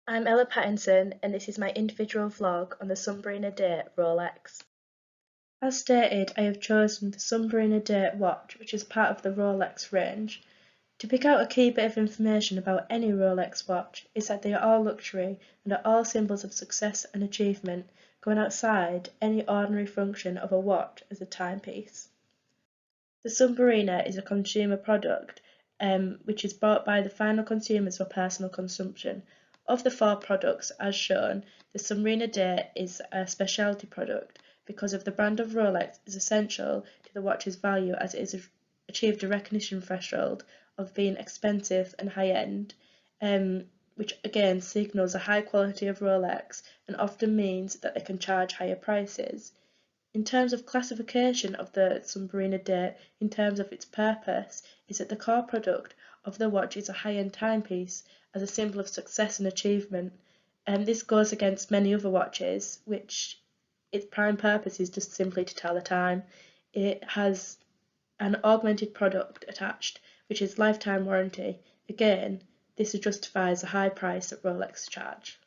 I'm Ella Pattinson and this is my individual vlog on the Submariner Date Rolex. As stated, I have chosen the Submariner Date watch, which is part of the Rolex range. To pick out a key bit of information about any Rolex watch is that they are all luxury and are all symbols of success and achievement, going outside any ordinary function of a watch as a timepiece. The Submariner is a consumer product which is bought by the final consumers for personal consumption. Of the four products, as shown, the Submariner Date is a specialty product because of the brand of Rolex is essential to the watch's value as it has achieved a recognition threshold of being expensive and high-end, which again signals a high quality of Rolex and often means that they can charge higher prices. In terms of classification of the Submariner Date, in terms of its purpose, is that the core product of the watch is a high-end timepiece as a symbol of success and achievement, and this goes against many other watches, which its prime purpose is just simply to tell the time. It has an augmented product attached, which is lifetime warranty. Again, this justifies the high price that Rolex charge.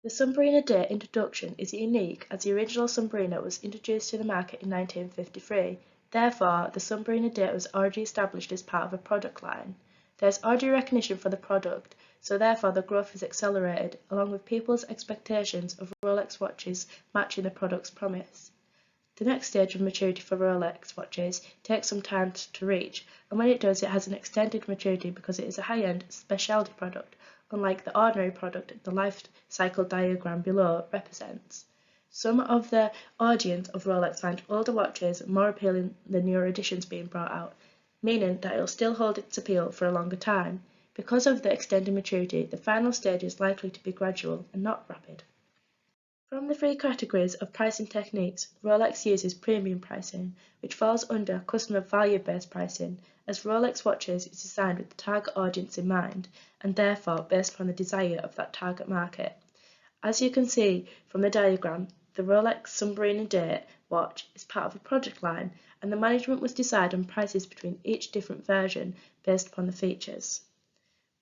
The Submariner Date introduction is unique as the original Submariner was introduced to the market in 1953. Therefore, the Submariner Date was already established as part of a product line. There is already recognition for the product, so therefore the growth is accelerated, along with people's expectations of Rolex watches matching the product's promise. The next stage of maturity for Rolex watches takes some time to reach, and when it does, it has an extended maturity because it is a high-end specialty product, unlike the ordinary product the life cycle diagram below represents. Some of the audience of Rolex find older watches more appealing than newer editions being brought out, meaning that it will still hold its appeal for a longer time. Because of the extended maturity, the final stage is likely to be gradual and not rapid. From the three categories of pricing techniques, Rolex uses premium pricing, which falls under customer value-based pricing, as Rolex watches is designed with the target audience in mind, and therefore based upon the desire of that target market. As you can see from the diagram, the Rolex Submariner Date watch is part of a product line, and the management was decided on prices between each different version based upon the features.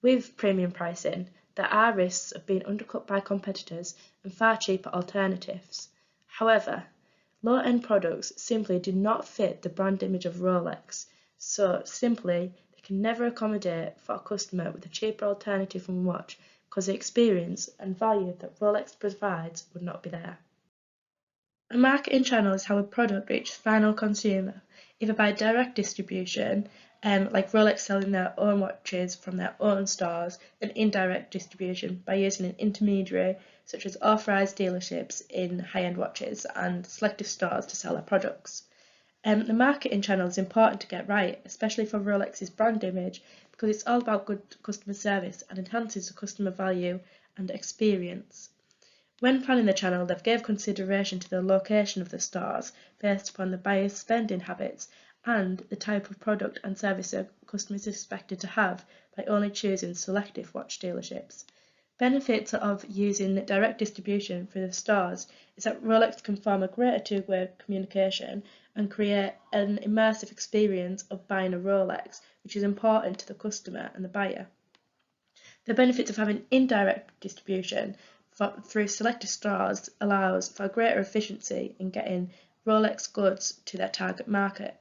With premium pricing, there are risks of being undercut by competitors and far cheaper alternatives. However, low-end products simply do not fit the brand image of Rolex, so simply they can never accommodate for a customer with a cheaper alternative from a watch because the experience and value that Rolex provides would not be there. A marketing channel is how a product reaches final consumer, either by direct distribution, like Rolex selling their own watches from their own stores, and indirect distribution by using an intermediary such as authorised dealerships in high-end watches and selective stores to sell their products. The marketing channel is important to get right, especially for Rolex's brand image, because it's all about good customer service and enhances the customer value and experience. When planning the channel, they've gave consideration to the location of the stores based upon the buyer's spending habits and the type of product and service a customer is expected to have by only choosing selective watch dealerships. Benefits of using direct distribution through the stores is that Rolex can form a greater two-way communication and create an immersive experience of buying a Rolex, which is important to the customer and the buyer. The benefits of having indirect distribution through selected stores allows for greater efficiency in getting Rolex goods to their target market.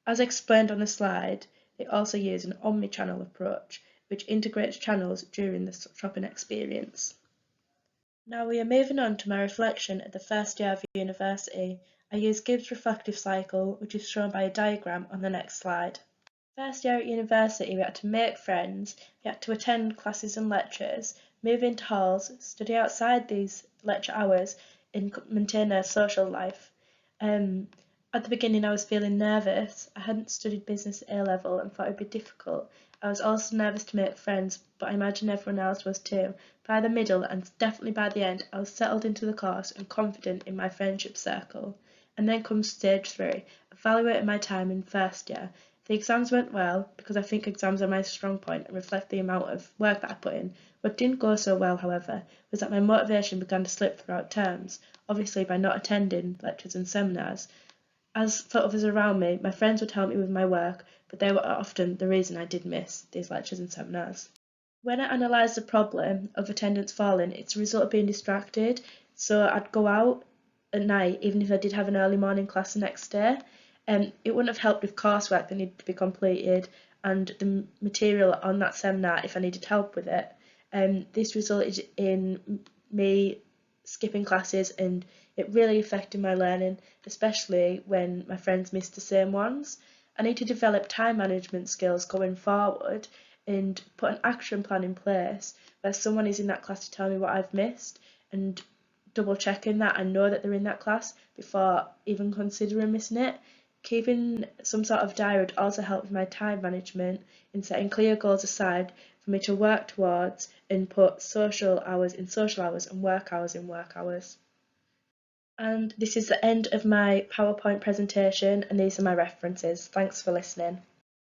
As explained on the slide, they also use an omni-channel approach, which integrates channels during the shopping experience. Now we are moving on to my reflection at the first year of university. I use Gibbs reflective cycle, which is shown by a diagram on the next slide. First year at university, we had to make friends, we had to attend classes and lectures, move into halls, study outside these lecture hours, and maintain a social life. At the beginning, I was feeling nervous. I hadn't studied business at A-level and thought it would be difficult. I was also nervous to make friends, but I imagine everyone else was too. By the middle, and definitely by the end, I was settled into the course and confident in my friendship circle. And then comes stage 3, evaluating my time in first year. The exams went well, because I think exams are my strong point and reflect the amount of work that I put in. What didn't go so well, however, was that my motivation began to slip throughout terms, obviously by not attending lectures and seminars. As for others around me, my friends would help me with my work, but they were often the reason I did miss these lectures and seminars. When I analysed the problem of attendance falling, it's a result of being distracted. So I'd go out at night, even if I did have an early morning class the next day. And it wouldn't have helped with coursework that needed to be completed and the material on that seminar if I needed help with it. This resulted in me skipping classes and it really affected my learning, especially when my friends missed the same ones. I need to develop time management skills going forward and put an action plan in place where someone is in that class to tell me what I've missed and double checking that I know that they're in that class before even considering missing it. Keeping some sort of diary would also help with my time management in setting clear goals aside for me to work towards and put social hours in social hours and work hours in work hours. And this is the end of my PowerPoint presentation, and these are my references. Thanks for listening.